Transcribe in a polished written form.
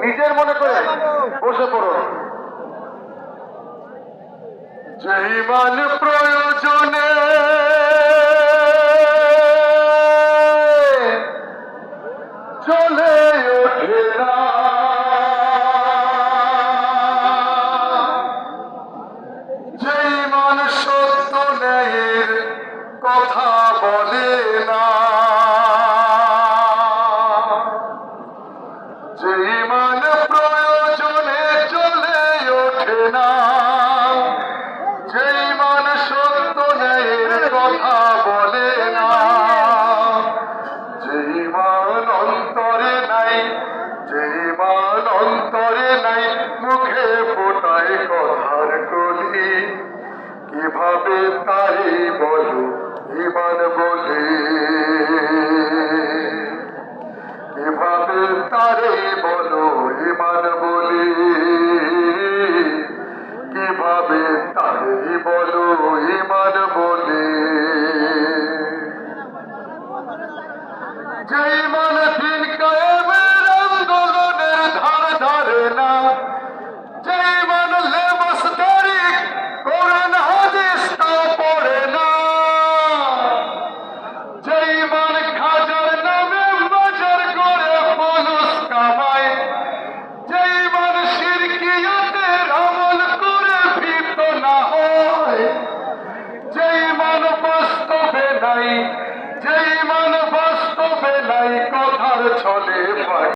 নিজের মনে করে বসে পড়ুন। যে ইমান প্রয়োজনে চলে ওঠে না, যে ইমান সত্য ন্যায়ের কথা বলে না, যে ইমান প্রয়োজনে চলে ওঠে না, যে ইমান সত্য ন্যায়ের কথা বলে না, যে ইমান অন্তরে নাই, যে ইমান অন্তরে নাই, মুখে ফোটায় কথার কলি, কিভাবে তাই বলো ইমান বলে, কিভাবে তারে বলো ইমান বলে, কিভাবে তারে বলো ইমান বলে। যে ইমান